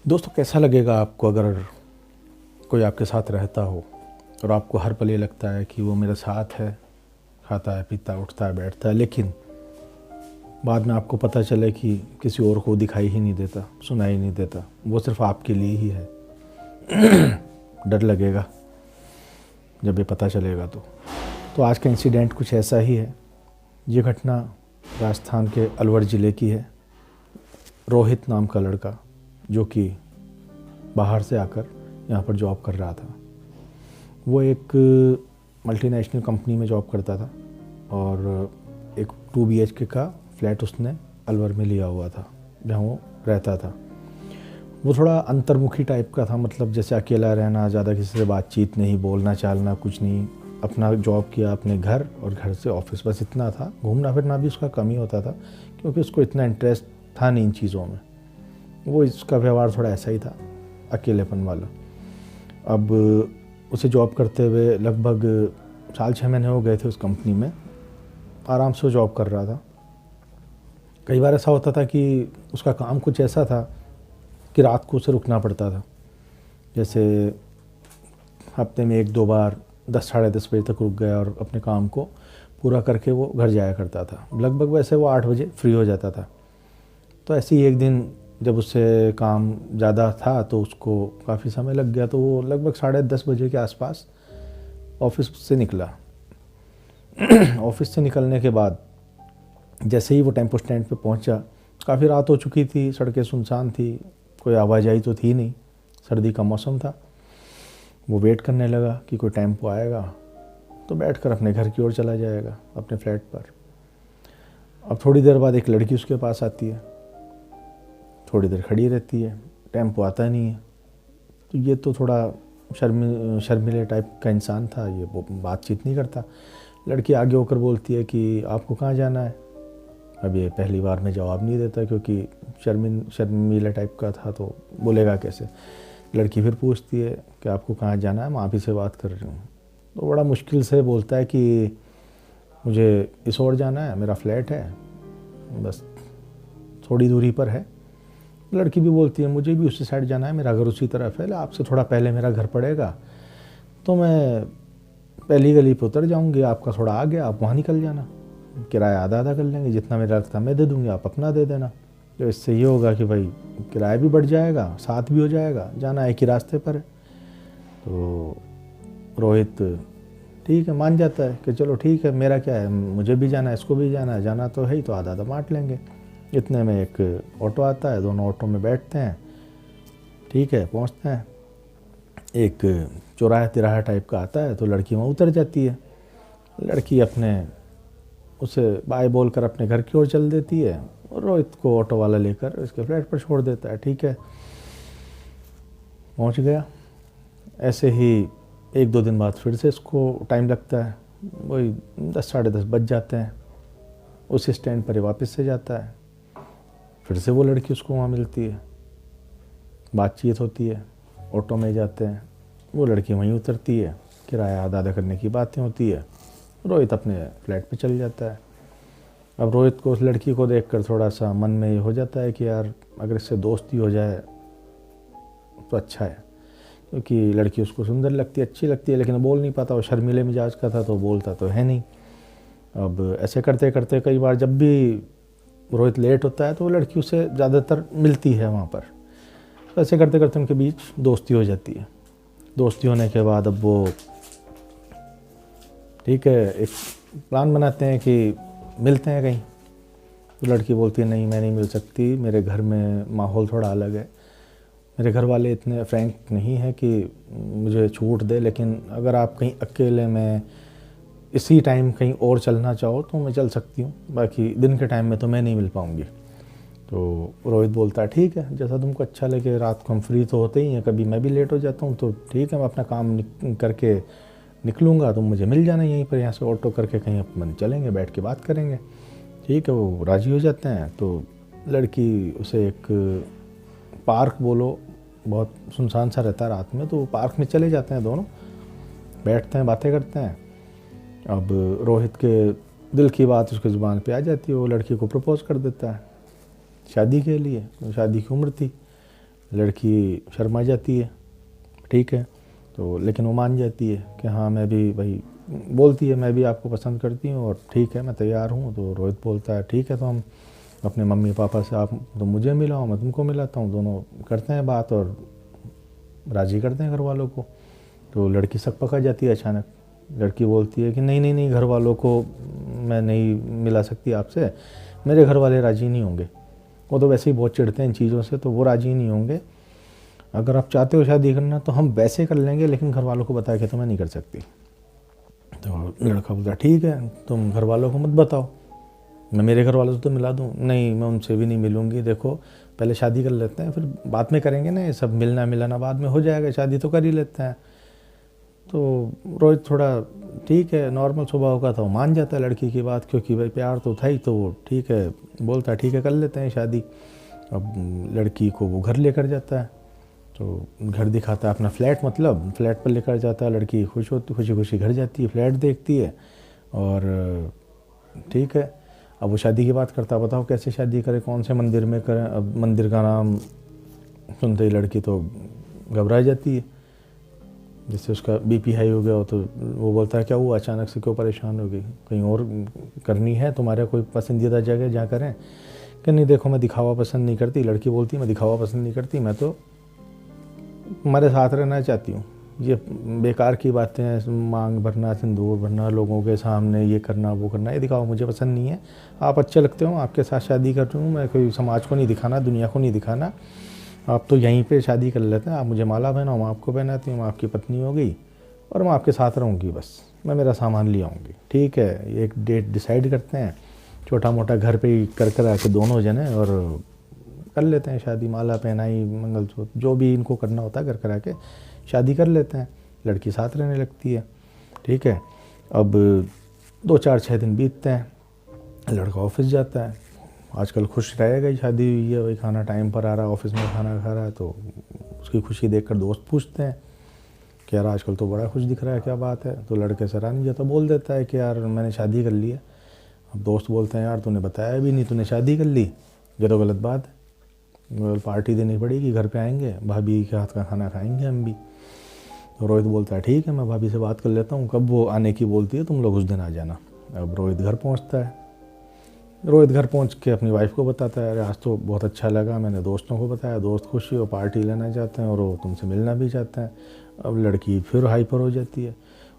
दोस्तों, कैसा लगेगा आपको अगर कोई आपके साथ रहता हो और आपको हर पल ये लगता है कि वो मेरे साथ है, खाता है, पीता, उठता है, बैठता है, लेकिन बाद में आपको पता चले कि किसी और को दिखाई ही नहीं देता, सुनाई ही नहीं देता, वो सिर्फ आपके लिए ही है। डर लगेगा जब ये पता चलेगा। तो आज का इंसिडेंट कुछ ऐसा ही है। ये घटना राजस्थान के अलवर ज़िले की है। रोहित नाम का लड़का जो कि बाहर से आकर यहाँ पर जॉब कर रहा था। वो एक मल्टीनेशनल कंपनी में जॉब करता था और एक 2 BHK का फ्लैट उसने अलवर में लिया हुआ था जहाँ वो रहता था। वो थोड़ा अंतर्मुखी टाइप का था, मतलब जैसे अकेला रहना, ज़्यादा किसी से बातचीत नहीं, बोलना चालना कुछ नहीं, अपना जॉब किया, अपने घर और घर से ऑफिस, बस इतना था। घूमना फिरना भी उसका कम ही होता था क्योंकि उसको इतना इंटरेस्ट था नहीं इन चीज़ों में। वो इसका व्यवहार थोड़ा ऐसा ही था, अकेलेपन वाला। अब उसे जॉब करते हुए लगभग 6 महीने हो गए थे उस कंपनी में। आराम से वो जॉब कर रहा था। कई बार ऐसा होता था कि उसका काम कुछ ऐसा था कि रात को उसे रुकना पड़ता था। जैसे हफ्ते में 1-2 बार 10 साढ़े 10 बजे तक रुक गया और अपने काम को पूरा करके वो घर जाया करता था। लगभग वैसे वो 8 बजे फ्री हो जाता था। तो ऐसे ही एक दिन जब उससे काम ज़्यादा था तो उसको काफ़ी समय लग गया, तो वो लगभग 10:30 बजे के आसपास ऑफिस से निकला। ऑफिस से निकलने के बाद जैसे ही वो टेम्पो स्टैंड पे पहुंचा, काफ़ी रात हो चुकी थी, सड़कें सुनसान थी, कोई आवाजाही तो थी नहीं, सर्दी का मौसम था। वो वेट करने लगा कि कोई टेम्पो आएगा तो बैठकर अपने घर की ओर चला जाएगा, अपने फ्लैट पर। अब थोड़ी देर बाद एक लड़की उसके पास आती है, थोड़ी देर खड़ी रहती है, टेम्पो आता नहीं है। तो ये तो थोड़ा शर्मीले टाइप का इंसान था, ये वो बातचीत नहीं करता। लड़की आगे होकर बोलती है कि आपको कहाँ जाना है। अब ये पहली बार में जवाब नहीं देता क्योंकि शर्मीले टाइप का था, तो बोलेगा कैसे। लड़की फिर पूछती है कि आपको कहाँ जाना है, मैं आप ही से बात कर रही हूँ। तो बड़ा मुश्किल से बोलता है कि मुझे इस ओर जाना है, मेरा फ्लैट है, बस थोड़ी दूरी पर है। लड़की भी बोलती है मुझे भी उसी साइड जाना है, मेरा घर उसी तरफ है, आपसे थोड़ा पहले मेरा घर पड़ेगा, तो मैं पहली गली पे उतर जाऊंगी, आपका थोड़ा आगे, आप वहाँ निकल जाना, किराया आधा आधा कर लेंगे, जितना मेरा लगता मैं दे दूंगी, आप अपना दे देना। तो इससे ये होगा कि भाई किराया भी बढ़ जाएगा, साथ भी हो जाएगा, जाना एक ही रास्ते पर है। तो रोहित ठीक है मान जाता है कि चलो ठीक है, मेरा क्या है, मुझे भी जाना है, इसको भी जाना है, जाना तो है ही, तो आधा आधा बांट लेंगे। इतने में एक ऑटो आता है, दोनों ऑटो में बैठते हैं, ठीक है, पहुंचते हैं। एक चौराहा तिराहा टाइप का आता है, तो लड़की वहाँ उतर जाती है। लड़की अपने उसे बाय बोल कर अपने घर की ओर चल देती है और रोहित को ऑटो वाला लेकर इसके फ्लैट पर छोड़ देता है। ठीक है, पहुंच गया। ऐसे ही 1-2 दिन बाद फिर से इसको टाइम लगता है, वही 10 साढ़े 10 बज जाते हैं। उस स्टैंड पर ही वापस से जाता है, फिर से वो लड़की उसको वहाँ मिलती है, बातचीत होती है, ऑटो में जाते हैं, वो लड़की वहीं उतरती है, किराया आधा आधा करने की बातें होती है, रोहित अपने फ्लैट पे चल जाता है। अब रोहित को उस लड़की को देखकर थोड़ा सा मन में ये हो जाता है कि यार अगर इससे दोस्ती हो जाए तो अच्छा है, क्योंकि लड़की उसको सुंदर लगती है, अच्छी लगती है, लेकिन बोल नहीं पाता, वो शर्मीले मिजाज का था तो बोलता तो है नहीं। अब ऐसे करते करते कई बार जब भी रोहित लेट होता है तो वो लड़की उसे ज़्यादातर मिलती है वहाँ पर। तो ऐसे करते करते उनके बीच दोस्ती हो जाती है। दोस्ती होने के बाद अब वो ठीक है, एक प्लान बनाते हैं कि मिलते हैं कहीं। तो लड़की बोलती है नहीं, मैं नहीं मिल सकती, मेरे घर में माहौल थोड़ा अलग है, मेरे घर वाले इतने फ्रैंक नहीं है कि मुझे छूट दे, लेकिन अगर आप कहीं अकेले में इसी टाइम कहीं और चलना चाहो तो मैं चल सकती हूँ, बाकी दिन के टाइम में तो मैं नहीं मिल पाऊँगी। तो रोहित बोलता है ठीक है, जैसा तुमको अच्छा लगे, रात को हम फ्री तो होते ही हैं, कभी मैं भी लेट हो जाता हूँ, तो ठीक है, मैं अपना काम करके निकलूँगा, तुम मुझे मिल जाना यहीं पर, यहाँ से ऑटो करके कहीं अपन चलेंगे, बैठ के बात करेंगे। ठीक है, वो राज़ी हो जाते हैं। तो लड़की उसे एक पार्क बोलो, बहुत सुनसान सा रहता है रात में, तो पार्क में चले जाते हैं, दोनों बैठते हैं, बातें करते हैं। अब रोहित के दिल की बात उसके ज़ुबान पे आ जाती है, वो लड़की को प्रपोज़ कर देता है शादी के लिए। तो शादी की उम्र थी, लड़की शर्मा जाती है, ठीक है, तो लेकिन वो मान जाती है कि हाँ मैं भी भाई, बोलती है मैं भी आपको पसंद करती हूँ और ठीक है मैं तैयार हूँ। तो रोहित बोलता है ठीक है, तो हम अपने मम्मी पापा से, आप तो मुझे मिलाओ मैं तुमको मिलाता हूँ, दोनों करते हैं बात और राज़ी करते हैं घर वालों को। तो लड़की शक पका जाती है अचानक। लड़की बोलती है कि नहीं नहीं नहीं, घर वालों को मैं नहीं मिला सकती आपसे, मेरे घर वाले राज़ी नहीं होंगे, वो तो वैसे ही बहुत चिढ़ते हैं इन चीज़ों से, तो वो राज़ी नहीं होंगे। अगर आप चाहते हो शादी करना तो हम वैसे कर लेंगे, लेकिन घर वालों को बता के तो मैं नहीं कर सकती। तो लड़का बोलता ठीक है, तुम घर वालों को मत बताओ, मैं मेरे घर वालों से तो मिला दूँ। नहीं, मैं उनसे भी नहीं मिलूँगी, देखो पहले शादी कर लेते हैं, फिर बाद में करेंगे ना, ये सब मिलना मिलाना बाद में हो जाएगा, शादी तो कर ही लेते हैं। तो रोहित थोड़ा ठीक है, नॉर्मल स्वभाव का था, वो मान जाता है लड़की की बात, क्योंकि भाई प्यार तो था ही, तो वो ठीक है बोलता है ठीक है कर लेते हैं शादी। अब लड़की को वो घर लेकर जाता है, तो घर दिखाता है अपना फ्लैट, मतलब फ्लैट पर लेकर जाता है। लड़की खुश होती, खुशी खुशी घर जाती है, फ्लैट देखती है और ठीक है। अब वो शादी की बात करता है, बताओ कैसे शादी करे, कौन से मंदिर में करें। अब मंदिर का नाम सुनते ही लड़की तो घबरा जाती है, जिससे उसका बीपी हाई हो गया हो। तो वो बोलता है क्या हुआ, अचानक से क्यों परेशान हो गई, कहीं और करनी है तुम्हारा कोई पसंदीदा जगह जहाँ करें? कि नहीं देखो मैं दिखावा पसंद नहीं करती। लड़की बोलती मैं दिखावा पसंद नहीं करती, मैं तो तुम्हारे साथ रहना चाहती हूँ। ये बेकार की बातें हैं, मांग भरना, सिंदूर भरना लोगों के सामने, ये करना वो करना, ये दिखावा मुझे पसंद नहीं है। आप अच्छे लगते हो, आपके साथ शादी कर रही हूँ मैं, कोई समाज को नहीं दिखाना, दुनिया को नहीं दिखाना। आप तो यहीं पे शादी कर लेते हैं, आप मुझे माला पहनाओ, मैं आपको पहनाती हूँ, मैं आपकी पत्नी हो गई और मैं आपके साथ रहूँगी, बस मैं मेरा सामान ले आऊँगी। ठीक है, एक डेट डिसाइड करते हैं, छोटा मोटा घर पे ही कर आके दोनों जने, और कर लेते हैं शादी। माला पहनाई, मंगलसूत्र, जो भी इनको करना होता है कर आके शादी कर लेते हैं। लड़की साथ रहने लगती है, ठीक है। अब 2-4-6 दिन बीतते हैं, लड़का ऑफिस जाता है। आजकल खुश रहेगा ही, शादी हुई है, वही खाना टाइम पर आ रहा है, ऑफिस में खाना खा रहा है। तो उसकी खुशी देखकर दोस्त पूछते हैं कि यार आजकल तो बड़ा खुश दिख रहा है, क्या बात है? तो लड़के से रानी जाता बोल देता है कि यार मैंने शादी कर ली है। अब दोस्त बोलते हैं यार तूने बताया भी नहीं, तूने शादी कर ली, ये तो गलत बात है, पार्टी देनी पड़ेगी, घर पे आएंगे, भाभी के हाथ का खाना खाएंगे हम भी। तो रोहित बोलता है ठीक है, मैं भाभी से बात कर लेता हूँ, कब वो आने की बोलती है तुम लोग उस दिन आ जाना। अब रोहित घर पहुँचता है। रोहित घर पहुंच के अपनी वाइफ को बताता है, अरे आज तो बहुत अच्छा लगा, मैंने दोस्तों को बताया, दोस्त खुशी हो, पार्टी लेना चाहते हैं और वो तुमसे मिलना भी चाहते हैं। अब लड़की फिर हाइपर हो जाती है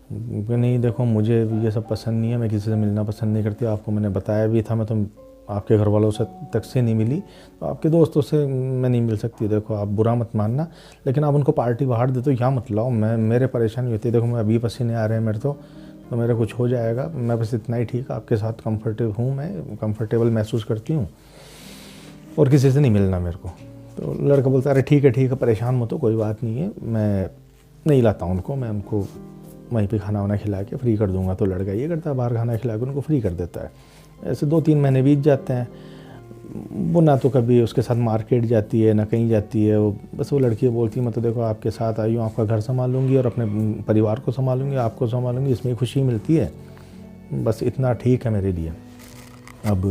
कि नहीं देखो मुझे ये सब पसंद नहीं है, मैं किसी से मिलना पसंद नहीं करती, आपको मैंने बताया भी था, मैं तुम आपके घर वालों से तक से नहीं मिली, तो आपके दोस्तों से मैं नहीं मिल सकती। देखो आप बुरा मत मानना, लेकिन आप उनको पार्टी बाहर दे तो यहाँ मत लाओ, मैं मेरे परेशानी होती है, देखो मैं अभी पसीने आ रहे हैं मेरे, तो मेरा कुछ हो जाएगा, मैं बस इतना ही ठीक है, आपके साथ कंफर्टेबल महसूस करती हूँ और किसी से नहीं मिलना मेरे को। तो लड़का बोलता है अरे ठीक है परेशान मत हो, कोई बात नहीं है, मैं नहीं लाता उनको, मैं उनको वहीं पे खाना वाना खिला के फ्री कर दूंगा। तो लड़का ये करता है, बाहर खाना खिला के उनको फ्री कर देता है। ऐसे 2-3 महीने बीत जाते हैं। वो ना तो कभी उसके साथ मार्केट जाती है ना कहीं जाती है, वो बस वो लड़की बोलती है मैं तो देखो आपके साथ आई हूँ, आपका घर संभालूंगी और अपने परिवार को संभालूंगी, आपको संभालूंगी, इसमें खुशी मिलती है, बस इतना ठीक है मेरे लिए। अब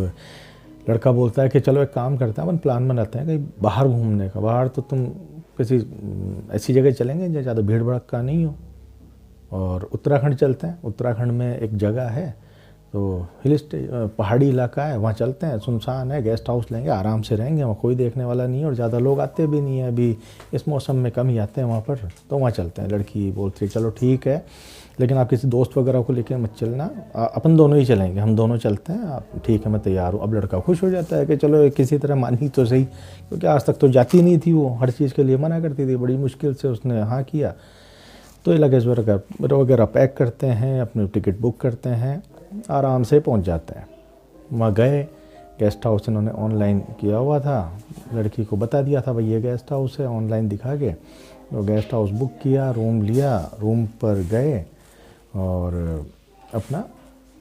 लड़का बोलता है कि चलो एक काम करते हैं, अपन प्लान बनाते हैं कहीं बाहर घूमने का। बाहर तो तुम किसी ऐसी जगह चलेंगे जहाँ ज़्यादा भीड़ भड़का नहीं हो, और उत्तराखंड चलते हैं। उत्तराखंड में एक जगह है, तो पहाड़ी इलाका है, वहाँ चलते हैं, सुनसान है, गेस्ट हाउस लेंगे, आराम से रहेंगे, वहाँ कोई देखने वाला नहीं है और ज़्यादा लोग आते भी नहीं है, अभी इस मौसम में कम ही आते हैं वहाँ पर, तो वहाँ चलते हैं। लड़की बोलती है चलो ठीक है, लेकिन आप किसी दोस्त वगैरह को लेकर मत चलना, अपन दोनों ही चलेंगे, हम दोनों चलते हैं, आप ठीक है मैं तैयार हूँ। अब लड़का खुश हो जाता है कि चलो किसी तरह मानी तो सही, क्योंकि आज तक तो जाती नहीं थी, वो हर चीज़ के लिए मना करती थी, बड़ी मुश्किल से उसने हाँ किया। तो ये लगेज वगैरह पैक करते हैं, अपनी टिकट बुक करते हैं, आराम से पहुंच जाते हैं। वहाँ गए, गेस्ट हाउस इन्होंने ऑनलाइन किया हुआ था, लड़की को बता दिया था भाई ये गेस्ट हाउस है, ऑनलाइन दिखा के। तो गेस्ट हाउस बुक किया, रूम लिया, रूम पर गए और अपना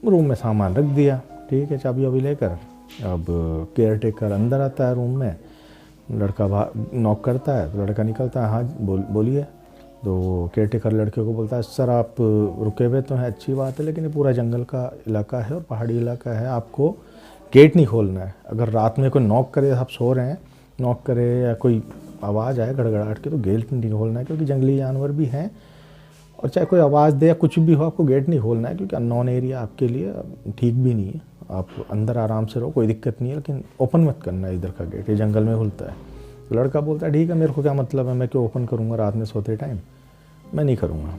रूम में सामान रख दिया, ठीक है, चाबी वाबी लेकर। अब केयर टेकर अंदर आता है रूम में, लड़का बाहर नॉक करता है, तो लड़का निकलता है, हाँ बोलिए। तो केयर टेकर लड़के को बोलता है सर आप रुके हुए तो हैं, अच्छी बात है, लेकिन ये पूरा जंगल का इलाका है और पहाड़ी इलाका है, आपको गेट नहीं खोलना है। अगर रात में कोई नॉक करे, आप सो रहे हैं नॉक करे या कोई आवाज़ आए गड़गड़ाहट की तो गेट नहीं खोलना है, क्योंकि जंगली जानवर भी हैं। और चाहे कोई आवाज़ दे या कुछ भी हो, आपको गेट नहीं खोलना है, क्योंकि अननोन एरिया आपके लिए ठीक भी नहीं है। आप अंदर आराम से रहो, कोई दिक्कत नहीं है, लेकिन ओपन मत करना है इधर का गेट, ये जंगल में खुलता है। तो लड़का बोलता है ठीक है, मेरे को क्या मतलब है, मैं क्यों ओपन करूँगा रात में सोते टाइम, मैं नहीं करूँगा।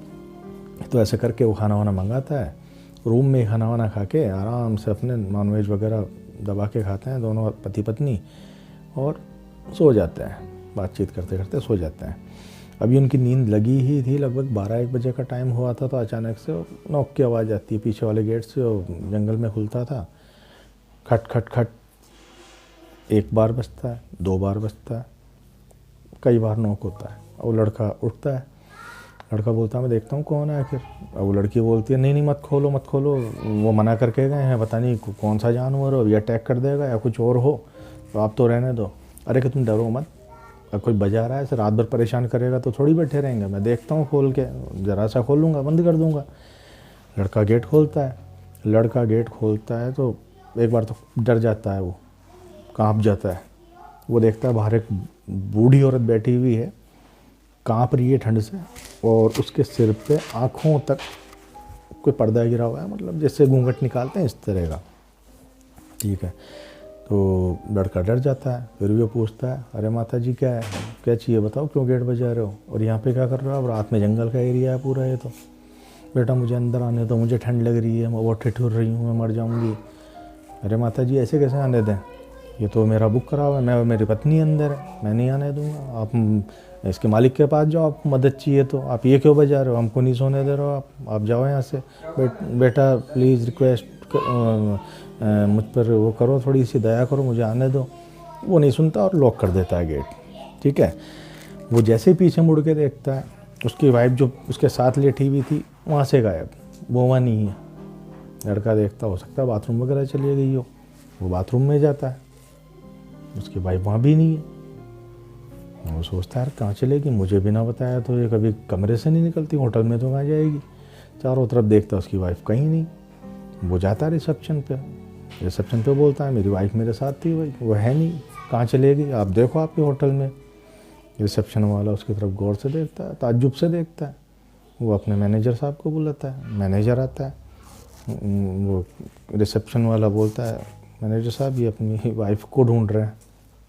तो ऐसे करके वो खाना वाना मंगाता है, रूम में खाना वाना खा के आराम से अपने नॉनवेज वगैरह दबा के खाते हैं दोनों पति पत्नी, और सो जाते हैं, बातचीत करते करते सो जाते हैं। अभी उनकी नींद लगी ही थी, लगभग 12-1 बजे का टाइम हुआ था, तो अचानक से नॉक की आवाज़ आती है पीछे वाले गेट से, वो जंगल में खुलता था। खट खट खट, 1 बार बजता है, 2 बार बजता है, कई बार नॉक होता है। और वो लड़का उठता है, लड़का बोलता है मैं देखता हूँ कौन है आखिर। अब वो लड़की बोलती है नहीं नहीं मत खोलो मत खोलो, वो मना करके गए हैं, पता नहीं कौन सा जानवर हो, या अटैक कर देगा या कुछ और हो, तो आप तो रहने दो। अरे कि तुम डरो मत, अब कोई बजा रहा है ऐसे रात भर परेशान करेगा तो थोड़ी बैठे रहेंगे, मैं देखता हूँ खोल के, ज़रा सा खोलूँगा बंद कर दूँगा। लड़का गेट खोलता है, लड़का गेट खोलता है तो एक बार तो डर जाता है, वो काँप जाता है। वो देखता है बाहर एक बूढ़ी औरत बैठी हुई है, काँप रही है ठंड से, और उसके सिर पे आँखों तक कोई पर्दा गिरा हुआ है, मतलब जैसे घूंघट निकालते हैं इस तरह का। ठीक है, तो लड़का डर जाता है, फिर भी वो पूछता है अरे माता जी क्या है, क्या चाहिए बताओ, क्यों गेट बजा रहे हो, और यहाँ पे क्या कर रहे हो, अब रात में जंगल का एरिया है पूरा ये तो। बेटा मुझे अंदर आने दो, मुझे ठंड लग रही है, मैं बहुत ठिठुर रही हूँ, मैं मर जाऊँगी। अरे माता जी ऐसे कैसे आने दें, ये तो मेरा बुक करा हुआ है, मैं मेरी पत्नी अंदर है, मैं नहीं आने दूँगा। आप इसके मालिक के पास जाओ, आपको मदद चाहिए तो, आप ये क्यों बजा रहे हो, हमको नहीं सोने दे रहे हो आप जाओ यहाँ से। बेटा प्लीज़ रिक्वेस्ट मुझ पर वो करो, थोड़ी सी दया करो, मुझे आने दो। वो नहीं सुनता और लॉक कर देता है गेट। ठीक है, वो जैसे ही पीछे मुड़ के देखता है, उसकी वाइफ जो उसके साथ लेटी हुई थी वहाँ से गायब, वो वहाँ नहीं है। लड़का देखता, हो सकता है बाथरूम वगैरह चली गई हो, वो बाथरूम में जाता है, उसकी वाइफ वहाँ भी नहीं है। वो सोचता है कहाँ चलेगी, मुझे बिना बताया तो ये कभी कमरे से नहीं निकलती, होटल में तो कहाँ जाएगी। चारों तरफ देखता, उसकी वाइफ कहीं नहीं। वो जाता है रिसेप्शन पे बोलता है मेरी वाइफ मेरे साथ थी, भाई वो है नहीं, कहाँ चलेगी, आप देखो आपके होटल में। रिसेप्शन वाला उसकी तरफ गौर से देखता है, ताज्जुब से देखता है। वो अपने मैनेजर साहब को बुलाता है, मैनेजर आता है, वो रिसेप्शन वाला बोलता है मैनेजर साहब ये अपनी वाइफ को ढूंढ रहे हैं,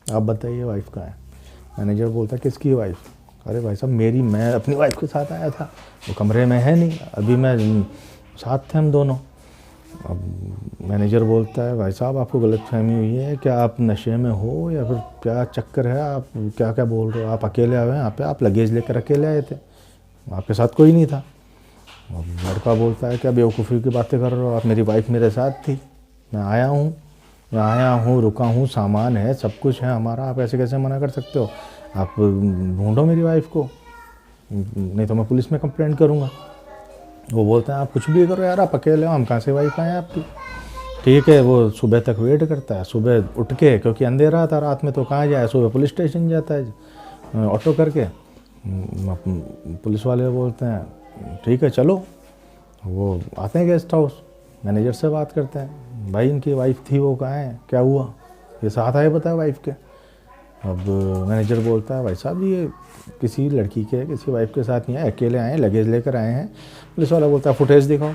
आप बताइए वाइफ कहाँ है। मैनेजर बोलता है किसकी वाइफ, अरे भाई साहब मेरी, मैं अपनी वाइफ के साथ आया था, वो कमरे में है नहीं, अभी मैं साथ थे हम दोनों। अब मैनेजर बोलता है भाई साहब आपको गलतफहमी हुई है, क्या आप नशे में हो या फिर क्या चक्कर है, आप क्या क्या बोल रहे हो, आप अकेले आए हैं यहाँ पे, आप लगेज लेकर अकेले आए थे, आपके साथ कोई नहीं था। अब लड़का बोलता है क्या बेवकूफ़ी की बातें कर रहे हो आप, मेरी वाइफ मेरे साथ थी, मैं आया हूँ रुका हूँ, सामान है सब कुछ है हमारा, आप ऐसे कैसे मना कर सकते हो, आप ढूंढो मेरी वाइफ को, नहीं तो मैं पुलिस में कंप्लेंट करूँगा। वो बोलते हैं आप कुछ भी करो यार, आप अकेले हो, हम कहाँ से वाइफ आए आपकी। ठीक है, वो सुबह तक वेट करता है, सुबह उठ के, क्योंकि अंधेरा था रात में तो कहाँ जाए, सुबह पुलिस स्टेशन जाता है ऑटो करके। पुलिस वाले बोलते हैं ठीक है चलो, वो आते हैं गेस्ट हाउस, मैनेजर से बात करते हैं, भाई इनकी वाइफ थी वो कहाँ है, क्या हुआ, ये साथ आए बताया वाइफ के। अब मैनेजर बोलता है भाई साहब ये किसी लड़की के किसी वाइफ के साथ नहीं आए, अकेले आए, लगेज लेकर आए हैं। पुलिस वाला बोलता है फुटेज दिखाओ,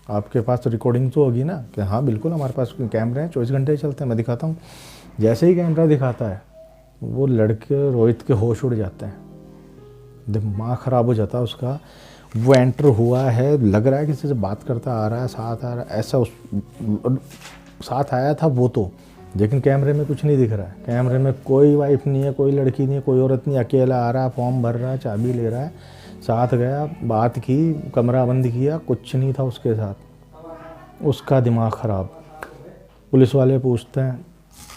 आपके पास तो रिकॉर्डिंग तो होगी ना, कि हाँ बिल्कुल हमारे पास कैमरे हैं, 24 घंटे चलते हैं, मैं दिखाता हूँ। जैसे ही कैमरा दिखाता है, वो लड़के रोहित के होश उड़ जाते हैं, दिमाग ख़राब हो जाता है उसका। वो एंटर हुआ है, लग रहा है किसी से बात करता आ रहा है, साथ आ रहा है, ऐसा साथ आया था वो तो, लेकिन कैमरे में कुछ नहीं दिख रहा है, कैमरे में कोई वाइफ नहीं है, कोई लड़की नहीं है, कोई औरत नहीं, अकेला आ रहा है, फॉर्म भर रहा है, चाबी ले रहा है, साथ गया, बात की, कमरा बंद किया, कुछ नहीं था उसके साथ। उसका दिमाग ख़राब। पुलिस वाले पूछते हैं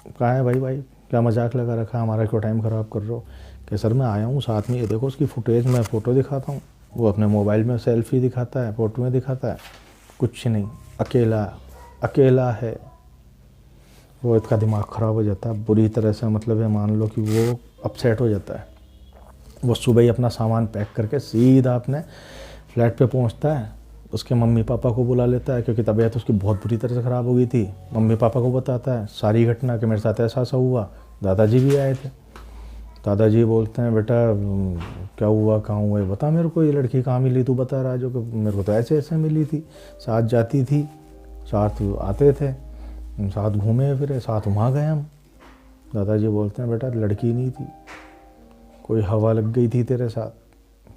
कहाँ है भाई क्या मजाक लगा रखा, हमारा क्यों टाइम ख़राब कर रहे हो। कि सर मैं आया हूँ साथ में, ये देखो उसकी फुटेज, मैं फ़ोटो दिखाता हूँ। वो अपने मोबाइल में सेल्फी दिखाता है, फ़ोटो में दिखाता है, कुछ नहीं, अकेला है। वो इसका दिमाग ख़राब हो जाता है बुरी तरह से, मतलब है मान लो कि वो अपसेट हो जाता है। वो सुबह ही अपना सामान पैक करके सीधा अपने फ्लैट पे पहुंचता है, उसके मम्मी पापा को बुला लेता है, क्योंकि तबीयत उसकी बहुत बुरी तरह से ख़राब हो गई थी। मम्मी पापा को बताता है सारी घटना कि मेरे साथ ऐसा हुआ, दादाजी भी आए थे। दादाजी बोलते हैं बेटा क्या हुआ, कहाँ हुआ है, बता मेरे को, ये लड़की कहाँ मिली, तू बता राजू को। मेरे को तो ऐसे ऐसे मिली थी, साथ जाती थी, साथ आते थे, साथ घूमे फिरे, साथ वहाँ गए हम। दादाजी बोलते हैं बेटा लड़की नहीं थी, कोई हवा लग गई थी तेरे साथ,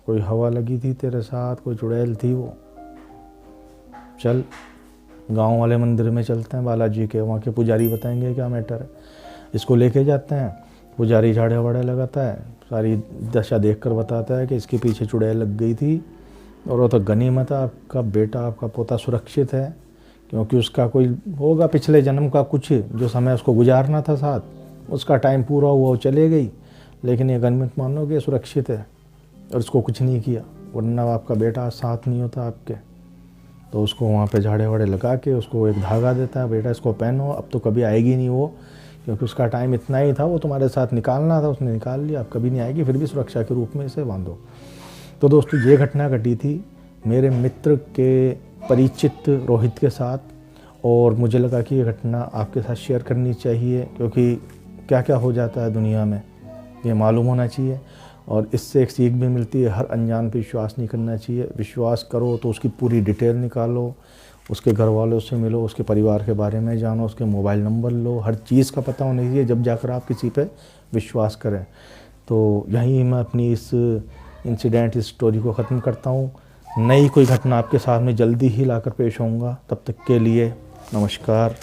कोई हवा लगी थी तेरे साथ, कोई चुड़ैल थी वो। चल गांव वाले मंदिर में चलते हैं बालाजी के, वहाँ के पुजारी बताएंगे क्या मैटर है। इसको लेके जाते हैं, पुजारी झाड़े वाड़े लगाता है, सारी दशा देखकर बताता है कि इसके पीछे चुड़ैल लग गई थी और वो तो गनीमत है, आपका बेटा, आपका पोता सुरक्षित है, क्योंकि उसका कोई होगा पिछले जन्म का कुछ जो समय उसको गुजारना था साथ, उसका टाइम पूरा हुआ, वो चले गई, लेकिन ये गनीमत मान लो कि सुरक्षित है और उसको कुछ नहीं किया, वरना आपका बेटा साथ नहीं होता आपके। तो उसको वहाँ पे झाड़े वाड़े लगा के उसको एक धागा देता है, बेटा इसको पहनो, अब तो कभी आएगी नहीं वो, क्योंकि उसका टाइम इतना ही था, वो तुम्हारे साथ निकालना था, उसने निकाल लिया, अब कभी नहीं आएगी, फिर भी सुरक्षा के रूप में इसे बांधो। तो दोस्तों ये घटना घटी थी मेरे मित्र के परिचित रोहित के साथ, और मुझे लगा कि ये घटना आपके साथ शेयर करनी चाहिए, क्योंकि क्या क्या हो जाता है दुनिया में ये मालूम होना चाहिए, और इससे एक सीख भी मिलती है, हर अनजान पे विश्वास नहीं करना चाहिए। विश्वास करो तो उसकी पूरी डिटेल निकालो, उसके घर वालों से मिलो, उसके परिवार के बारे में जानो, उसके मोबाइल नंबर लो, हर चीज़ का पता होना चाहिए जब जाकर आप किसी पे विश्वास करें। तो यहीं मैं अपनी इस इंसिडेंट, इस स्टोरी को ख़त्म करता हूँ। नई कोई घटना आपके साथ में जल्दी ही लाकर पेश होऊंगा, तब तक के लिए नमस्कार।